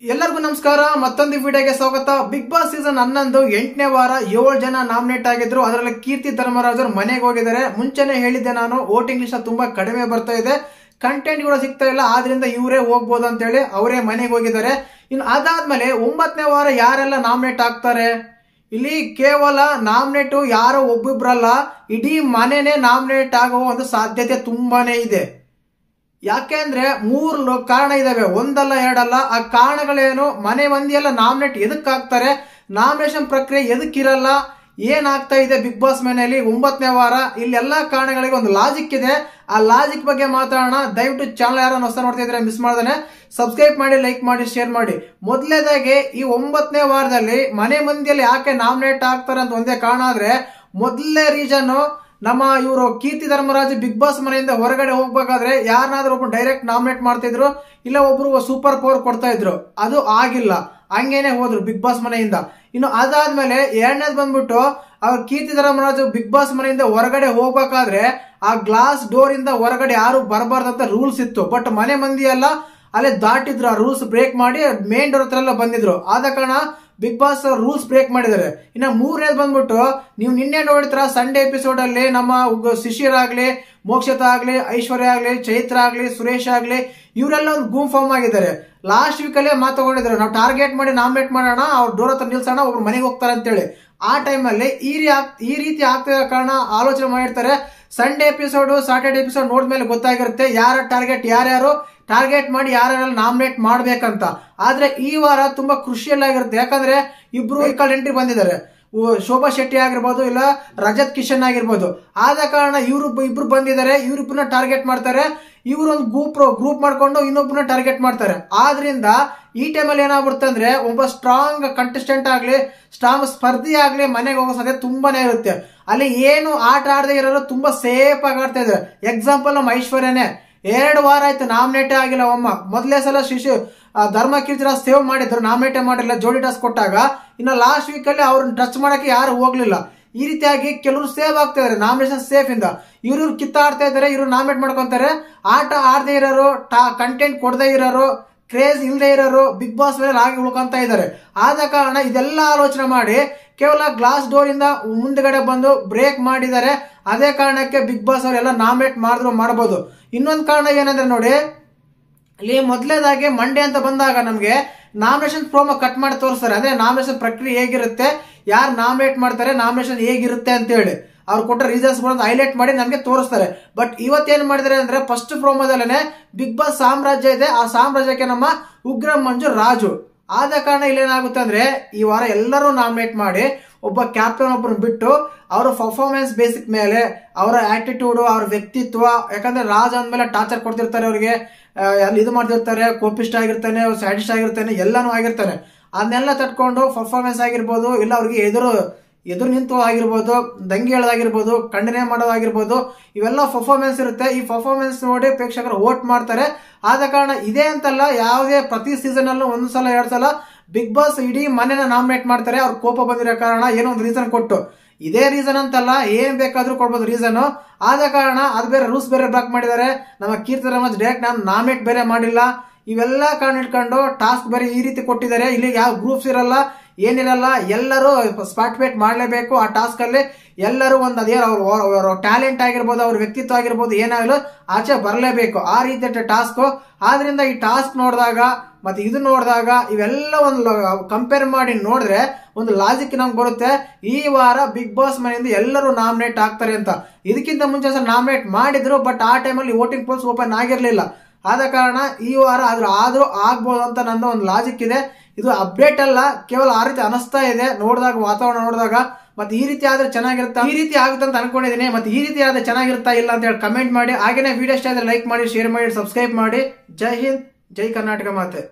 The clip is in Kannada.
ಎಲ್ಲರಿಗೂ ನಮಸ್ಕಾರ. ಮತ್ತೊಂದು ವಿಡಿಯೋಗೆ ಸ್ವಾಗತ. ಬಿಗ್ ಬಾಸ್ ಸೀಸನ್ 11 8ನೇ ವಾರ 7 ಜನ ನಾಮಿನೇಟ್ ಆಗಿದ್ರು. ಅದರಲ್ಲಿ ಕೀರ್ತಿ ಧರ್ಮರಾಜ್ ಅವರು ಮನೆಗೆ ಹೋಗಿದ್ದಾರೆ. ಮುಂಚೆನೆ ಹೇಳಿದ್ದೆ ನಾನು, ವೋಟಿಂಗ್ ಲಿಸ್ಟ್ ತುಂಬಾ ಕಡಿಮೆ ಬರ್ತಾ ಇದೆ, ಕಂಟೆಂಟ್ ಕೂಡ ಸಿಗ್ತಾ ಇಲ್ಲ, ಆದ್ರಿಂದ ಇವರೇ ಹೋಗ್ಬೋದು ಅಂತ ಹೇಳಿ ಅವರೇ ಮನೆಗೆ ಹೋಗಿದ್ದಾರೆ. ಇನ್ನು ಅದಾದ್ಮೇಲೆ 9ನೇ ವಾರ ಯಾರೆಲ್ಲ ನಾಮಿನೇಟ್ ಆಗ್ತಾರೆ? ಇಲ್ಲಿ ಕೇವಲ ನಾಮಿನೇಟ್ ಯಾರೋ ಒಬ್ಬಿಬ್ರಲ್ಲ, ಇಡೀ ಮನೆನೇ ನಾಮಿನೇಟ್ ಆಗುವ ಒಂದು ಸಾಧ್ಯತೆ ತುಂಬಾನೇ ಇದೆ. ಯಾಕೆಂದ್ರೆ 3 ಕಾರಣ ಇದಾವೆ, ಒಂದಲ್ಲ ಎರಡಲ್ಲ. ಆ ಕಾರಣಗಳೇನು, ಮನೆ ಮಂದಿ ಎಲ್ಲ ನಾಮಿನೇಟ್ ಎದಕ್ ಆಗ್ತಾರೆ, ನಾಮಿನೇಷನ್ ಪ್ರಕ್ರಿಯೆ ಎದಕ್ಕಿರಲ್ಲ, ಏನಾಗ್ತಾ ಇದೆ ಬಿಗ್ ಬಾಸ್ ಮನೆಯಲ್ಲಿ 9ನೇ ವಾರ, ಇಲ್ಲೆಲ್ಲಾ ಕಾರಣಗಳಿಗೆ ಒಂದು ಲಾಜಿಕ್ ಇದೆ. ಆ ಲಾಜಿಕ್ ಬಗ್ಗೆ ಮಾತಾಡೋಣ. ದಯವಿಟ್ಟು ಚಾನಲ್ ಯಾರನ್ನ ಹೊಸ ನೋಡ್ತಾ ಇದ್ರೆ ಮಿಸ್ ಮಾಡ್ದಾನೆ ಸಬ್ಸ್ಕ್ರೈಬ್ ಮಾಡಿ, ಲೈಕ್ ಮಾಡಿ, ಶೇರ್ ಮಾಡಿ. ಮೊದಲನೇದಾಗಿ ಈ 9ನೇ ವಾರದಲ್ಲಿ ಮನೆ ಮಂದಿಯಲ್ಲಿ ಯಾಕೆ ನಾಮಿನೇಟ್ ಆಗ್ತಾರೆ ಅಂತ ಒಂದೇ ಕಾರಣ ಆದ್ರೆ, ಮೊದಲನೇ ರೀಸನ್ ನಮ್ಮ ಇವರು ಕೀರ್ತಿ ಧರ್ಮರಾಜ್ ಬಿಗ್ ಬಾಸ್ ಮನೆಯಿಂದ ಹೊರಗಡೆ ಹೋಗ್ಬೇಕಾದ್ರೆ ಯಾರನ್ನಾದ್ರೂ ಒಬ್ರು ಡೈರೆಕ್ಟ್ ನಾಮಿನೇಟ್ ಮಾಡ್ತಿದ್ರು, ಇಲ್ಲ ಒಬ್ರು ಸೂಪರ್ ಪವರ್ ಕೊಡ್ತಾ ಇದ್ರು. ಅದು ಆಗಿಲ್ಲ, ಹಂಗೇನೆ ಹೋದ್ರು ಬಿಗ್ ಬಾಸ್ ಮನೆಯಿಂದ. ಇನ್ನು ಅದಾದ್ಮೇಲೆ ಎರಡನೇದು ಬಂದ್ಬಿಟ್ಟು, ಅವ್ರ ಕೀರ್ತಿ ಧರ್ಮರಾಜ್ ಬಿಗ್ ಬಾಸ್ ಮನೆಯಿಂದ ಹೊರಗಡೆ ಹೋಗ್ಬೇಕಾದ್ರೆ ಆ ಗ್ಲಾಸ್ ಡೋರ್ ಇಂದ ಹೊರಗಡೆ ಯಾರು ಬರಬಾರ್ದಂತ ರೂಲ್ಸ್ ಇತ್ತು. ಬಟ್ ಮನೆ ಮಂದಿ ಎಲ್ಲ ಅಲ್ಲೇ ದಾಟಿದ್ರು, ಆ ರೂಲ್ಸ್ ಬ್ರೇಕ್ ಮಾಡಿ ಮೇನ್ ಡೋರ್ ಹತ್ರ ಎಲ್ಲ ಬಂದಿದ್ರು. ಆದ ಕಾರಣ ಬಿಗ್ ಬಾಸ್ ರೂಲ್ಸ್ ಬ್ರೇಕ್ ಮಾಡಿದ್ದಾರೆ. ಇನ್ನ ಮೂರನೇದು ಬಂದ್ಬಿಟ್ಟು, ನೀವು ನಿನ್ನೆ ನೋಡಿದ್ರ ಸಂಡೇ ಎಪಿಸೋಡ್ ಅಲ್ಲಿ ನಮ್ಮ ಶಿಶಿರ್ ಆಗ್ಲಿ, ಮೋಕ್ಷತಾ ಆಗ್ಲಿ, ಐಶ್ವರ್ಯ ಆಗ್ಲಿ, ಚೈತ್ರ ಆಗ್ಲಿ, ಸುರೇಶ್ ಆಗ್ಲಿ, ಇವರೆಲ್ಲ ಒಂದು ಗೂಮ್ ಫಾರ್ಮ್ ಆಗಿದ್ದಾರೆ. ಲಾಸ್ಟ್ ವೀಕ್ ಅಲ್ಲೇ ಮಾತುಕೊಂಡಿದ್ರು, ನಾವು ಟಾರ್ಗೆಟ್ ಮಾಡಿ ನಾಮಿನೇಟ್ ಮಾಡೋಣ, ಅವ್ರ ಡೋರ್ ಹತ್ರ ನಿಲ್ಸೋಣ, ಒಬ್ರು ಮನೆಗೆ ಹೋಗ್ತಾರೆ ಅಂತೇಳಿ. ಆ ಟೈಮಲ್ಲಿ ಈ ರೀತಿ ಆಗ್ತಿರೋ ಕಾರಣ ಆಲೋಚನೆ ಮಾಡಿರ್ತಾರೆ. ಸಂಡೇ ಎಪಿಸೋಡ್, ಸಾಟರ್ಡೆ ಎಪಿಸೋಡ್ ನೋಡಿದ್ಮೇಲೆ ಗೊತ್ತಾಗಿರುತ್ತೆ ಯಾರ ಟಾರ್ಗೆಟ್, ಯಾರ್ಯಾರು ಟಾರ್ಗೆಟ್ ಮಾಡಿ ಯಾರ್ಯಾರೆಲ್ಲ ನಾಮಿನೇಟ್ ಮಾಡ್ಬೇಕಂತ. ಆದ್ರೆ ಈ ವಾರ ತುಂಬಾ ಕ್ರುಷಿಯಲ್ ಆಗಿರುತ್ತೆ. ಯಾಕಂದ್ರೆ ಇಬ್ರು ಎಂಟ್ರಿ ಬಂದಿದ್ದಾರೆ, ಶೋಭಾ ಶೆಟ್ಟಿ ಆಗಿರ್ಬೋದು, ಇಲ್ಲ ರಜತ್ ಕಿಶನ್ ಆಗಿರ್ಬೋದು. ಆದ ಕಾರಣ ಇಬ್ರು ಬಂದಿದ್ದಾರೆ, ಇವ್ರಿಬ್ರನ್ನ ಟಾರ್ಗೆಟ್ ಮಾಡ್ತಾರೆ. ಇವ್ರು ಒಂದು ಗ್ರೂಪ್ ಮಾಡ್ಕೊಂಡು ಇನ್ನೊಬ್ರನ್ನ ಟಾರ್ಗೆಟ್ ಮಾಡ್ತಾರೆ. ಆದ್ರಿಂದ ಈ ಟೈಮಲ್ಲಿ ಏನಾಗ್ಬಿಡುತ್ತೆ ಅಂದ್ರೆ, ಒಬ್ಬ ಸ್ಟ್ರಾಂಗ್ ಕಂಟೆಸ್ಟೆಂಟ್ ಆಗ್ಲಿ, ಸ್ಟ್ರಾಂಗ್ ಸ್ಪರ್ಧಿ ಆಗ್ಲಿ ಮನೆಗೆ ಹೋಗೋ ಸಾಧ್ಯತೆ ತುಂಬಾನೇ ಇರುತ್ತೆ. ಅಲ್ಲಿ ಏನು ಆಟ ಆಡದೆ ಇರೋರು ತುಂಬಾ ಸೇಫ್ ಆಗಿ ಆಡ್ತಾ ಇದ್ದಾರೆ. ಎಕ್ಸಾಂಪಲ್ ನಮ್ಮ ಐಶ್ವರ್ಯನೇ 2 ವಾರ ಆಯ್ತು ನಾಮಿನೇಟೇ ಆಗಿಲ್ಲ. ಒಮ್ಮ ಮೊದಲೇ ಸಲ ಧರ್ಮ ಕೀರ್ತಿರಾಜ್ ಸೇವ್ ಮಾಡಿದ್ರು, ನಾಮಿನೇಟೇ ಮಾಡಿಲ್ಲ ಜೋಡಿ ಟಾಸ್ ಕೊಟ್ಟಾಗ. ಇನ್ನು ಲಾಸ್ಟ್ ವೀಕ್ ಅಲ್ಲಿ ಅವ್ರನ್ನ ಟಚ್ ಮಾಡಕ್ಕೆ ಯಾರು ಹೋಗ್ಲಿಲ್ಲ. ಈ ರೀತಿಯಾಗಿ ಕೆಲವರು ಸೇವ್ ಆಗ್ತಾ ಇದಾರೆ ನಾಮಿನೇಷನ್ ಸೇಫ್ ಇಂದ. ಇವ್ರು ಕಿತ್ತಾಡ್ತಾ ಇದಾರೆ, ಇವ್ರು ನಾಮಿನೇಟ್ ಮಾಡ್ಕೊಂತಾರೆ. ಆಟ ಆಡದೆ ಇರೋರು, ಕಂಟೆಂಟ್ ಕೊಡದೇ ಇರೋರು, ಕ್ರೇಜ್ ಇಲ್ಲದೆ ಇರೋರು ಬಿಗ್ ಬಾಸ್ ಮೇಲೆ ಆಗಿ ಉಳ್ಕೊಂತ ಇದ್ದಾರೆ. ಆದ ಕಾರಣ ಇದೆಲ್ಲ ಆಲೋಚನೆ ಮಾಡಿ ಕೇವಲ ಗ್ಲಾಸ್ ಡೋರ್ ಇಂದ ಮುಂದ್ಗಡೆ ಬಂದು ಬ್ರೇಕ್ ಮಾಡಿದ್ದಾರೆ. ಅದೇ ಕಾರಣಕ್ಕೆ ಬಿಗ್ ಬಾಸ್ ಅವರೆಲ್ಲ ನಾಮಿನೇಟ್ ಮಾಡಬಹುದು. ಇನ್ನೊಂದು ಕಾರಣ ಏನಂದ್ರೆ ನೋಡಿ, ಇಲ್ಲಿ ಮೊದಲೇದಾಗಿ ಮಂಡೇ ಅಂತ ಬಂದಾಗ ನಮ್ಗೆ ನಾಮಿನೇಷನ್ ಪ್ರೋಮೋ ಕಟ್ ಮಾಡಿ ತೋರಿಸ್ತಾರೆ. ಅದೇ ನಾಮಿನೇಷನ್ ಪ್ರಕ್ರಿಯೆ ಹೇಗಿರುತ್ತೆ, ಯಾರು ನಾಮಿನೇಟ್ ಮಾಡ್ತಾರೆ, ನಾಮಿನೇಷನ್ ಹೇಗಿರುತ್ತೆ ಅಂತ ಹೇಳಿ ಅವ್ರು ಕೊಟ್ಟ ರೀಸನ್ಸ್ ಹೈಲೈಟ್ ಮಾಡಿ ನಮ್ಗೆ ತೋರಿಸ್ತಾರೆ. ಬಟ್ ಇವತ್ತೇನ್ ಮಾಡಿದಾರೆ ಅಂದ್ರೆ, ಫಸ್ಟ್ ಪ್ರೋಮೋದಲ್ಲೇ ಬಿಗ್ ಬಾಸ್ ಸಾಮ್ರಾಜ್ಯ ಇದೆ, ಆ ಸಾಮ್ರಾಜ್ಯಕ್ಕೆ ನಮ್ಮ ಉಗ್ರ ಮಂಜು ರಾಜು. ಆದ ಕಾರಣ ಇಲ್ಲೇನಾಗುತ್ತೆ ಅಂದ್ರೆ, ಈ ವಾರ ಎಲ್ಲರೂ ನಾಮಿನೇಟ್ ಮಾಡಿ ಒಬ್ಬ ಕ್ಯಾಪ್ಟನ್ ಒಬ್ಬರನ್ನ ಬಿಟ್ಟು ಅವರ ಪರ್ಫಾರ್ಮೆನ್ಸ್ ಬೇಸಿಕ್ ಮೇಲೆ, ಅವರ ಆಟಿಟ್ಯೂಡ್, ಅವ್ರ ವ್ಯಕ್ತಿತ್ವ, ಯಾಕಂದ್ರೆ ರಾಜ್ ಅಂದ್ಮೇಲೆ ಟಾರ್ಚರ್ ಕೊಡ್ತಿರ್ತಾರೆ ಅವ್ರಿಗೆ, ಇದು ಮಾಡ್ತಿರ್ತಾರೆ, ಕೋಪಿಸ್ಟ್ ಆಗಿರ್ತಾನೆ, ಸ್ಯಾಡಿಸ್ಟ್ ಆಗಿರ್ತಾನೆ, ಎಲ್ಲಾನು ಆಗಿರ್ತಾನೆ. ಅದನ್ನೆಲ್ಲ ತಟ್ಕೊಂಡು ಪರ್ಫಾರ್ಮೆನ್ಸ್ ಆಗಿರ್ಬೋದು, ಇಲ್ಲ ಅವ್ರಿಗೆ ಎದುರು ನಿಂತು ಆಗಿರ್ಬೋದು, ದಂಗೆ ಹೇಳೋದಾಗಿರ್ಬೋದು, ಖಂಡನೆ ಮಾಡೋದಾಗಿರ್ಬೋದು, ಇವೆಲ್ಲ ಪರ್ಫಾರ್ಮೆನ್ಸ್ ಇರುತ್ತೆ. ಈ ಪರ್ಫಾರ್ಮೆನ್ಸ್ ನೋಡಿ ಪ್ರೇಕ್ಷಕರು ವೋಟ್ ಮಾಡ್ತಾರೆ. ಆದ ಕಾರಣ ಇದೇ ಅಂತಲ್ಲ, ಯಾವುದೇ ಪ್ರತಿ ಸೀಸನ್ ಅಲ್ಲೂ 1 ಸಲ 2 ಸಲ ಬಿಗ್ ಬಾಸ್ ಇಡೀ ಮನೆನ ನಾಮಿನೇಟ್ ಮಾಡ್ತಾರೆ. ಅವ್ರ ಕೋಪ ಬಂದಿರೋ ಕಾರಣ ಏನೋ ಒಂದು ರೀಸನ್ ಕೊಟ್ಟು, ಇದೇ ರೀಸನ್ ಅಂತಲ್ಲ, ಏನ್ ಬೇಕಾದ್ರೂ ಕೊಡ್ಬೋದು ರೀಸನ್. ಆದ ಕಾರಣ ಅದು ಬೇರೆ ರೂಲ್ಸ್ ಬೇರೆ ಬ್ಲಾಕ್ ಮಾಡಿದ್ದಾರೆ. ನಮ್ಮ ಕೀರ್ತಿ ಧರ್ಮರಾಜ್ ಡೈರೆಕ್ಟ್ ನಾನು ನಾಮಿನೇಟ್ ಬೇರೆ ಮಾಡಿಲ್ಲ, ಇವೆಲ್ಲ ಕಾರಣ ಇಟ್ಕೊಂಡು ಟಾಸ್ಕ್ ಬೇರೆ ಈ ರೀತಿ ಕೊಟ್ಟಿದ್ದಾರೆ. ಇಲ್ಲಿ ಯಾವ ಗ್ರೂಪ್ಸ್ ಇರಲ್ಲ, ಏನಿರಲ್ಲ, ಎಲ್ಲರೂ ಪಾರ್ಟಿಸಿಪೇಟ್ ಮಾಡಲೇಬೇಕು. ಆ ಟಾಸ್ಕ್ ಅಲ್ಲಿ ಎಲ್ಲರೂ ಒಂದು ಅದೇ ಅವ್ರ ಟ್ಯಾಲೆಂಟ್ ಆಗಿರ್ಬೋದು, ಅವ್ರ ವ್ಯಕ್ತಿತ್ವ ಆಗಿರ್ಬೋದು, ಏನಾಗಲು ಆಚೆ ಬರಲೇಬೇಕು. ಆ ರೀತಿ ಟಾಸ್ಕ್. ಆದ್ರಿಂದ ಈ ಟಾಸ್ಕ್ ನೋಡಿದಾಗ ಮತ್ತೆ ಇದು ನೋಡಿದಾಗ ಇವೆಲ್ಲ ಒಂದು ಕಂಪೇರ್ ಮಾಡಿ ನೋಡಿದ್ರೆ ಒಂದು ಲಾಜಿಕ್ ನಮ್ಗೆ ಬರುತ್ತೆ. ಈ ವಾರ ಬಿಗ್ ಬಾಸ್ ಮನೆಯಿಂದ ಎಲ್ಲರೂ ನಾಮಿನೇಟ್ ಆಗ್ತಾರೆ ಅಂತ. ಇದಕ್ಕಿಂತ ಮುಂಚೆ ನಾಮಿನೇಟ್ ಮಾಡಿದ್ರು, ಬಟ್ ಆ ಟೈಮಲ್ಲಿ ವೋಟಿಂಗ್ ಪೋಲ್ಸ್ ಓಪನ್ ಆಗಿರ್ಲಿಲ್ಲ. ಆದ ಕಾರಣ ಈ ವಾರ ಆದ್ರೂ ಆಗ್ಬೋದು ಅಂತ ನನ್ನ ಒಂದು ಲಾಜಿಕ್ ಇದೆ. ಇದು ಅಪ್ಡೇಟ್ ಅಲ್ಲ, ಕೇವಲ ಆ ರೀತಿ ಅನಿಸ್ತಾ ಇದೆ ನೋಡಿದಾಗ, ವಾತಾವರಣ ನೋಡಿದಾಗ. ಮತ್ತೆ ಈ ರೀತಿ ಆದ್ರೆ ಚೆನ್ನಾಗಿರುತ್ತಾ, ಈ ರೀತಿ ಆಗುತ್ತೆ ಅಂತ ಅನ್ಕೊಂಡಿದ್ದೀನಿ. ಮತ್ತೆ ಈ ರೀತಿ ಆದ್ರೆ ಚೆನ್ನಾಗಿರುತ್ತಾ ಇಲ್ಲ ಅಂತ ಹೇಳಿ ಕಮೆಂಟ್ ಮಾಡಿ. ಹಾಗೇನೆ ವಿಡಿಯೋ ಇಷ್ಟ ಆದ್ರೆ ಲೈಕ್ ಮಾಡಿ, ಶೇರ್ ಮಾಡಿ, ಸಬ್ಸ್ಕ್ರೈಬ್ ಮಾಡಿ. ಜೈ ಹಿಂದ್, ಜೈ ಕರ್ನಾಟಕ ಮಾತೆ.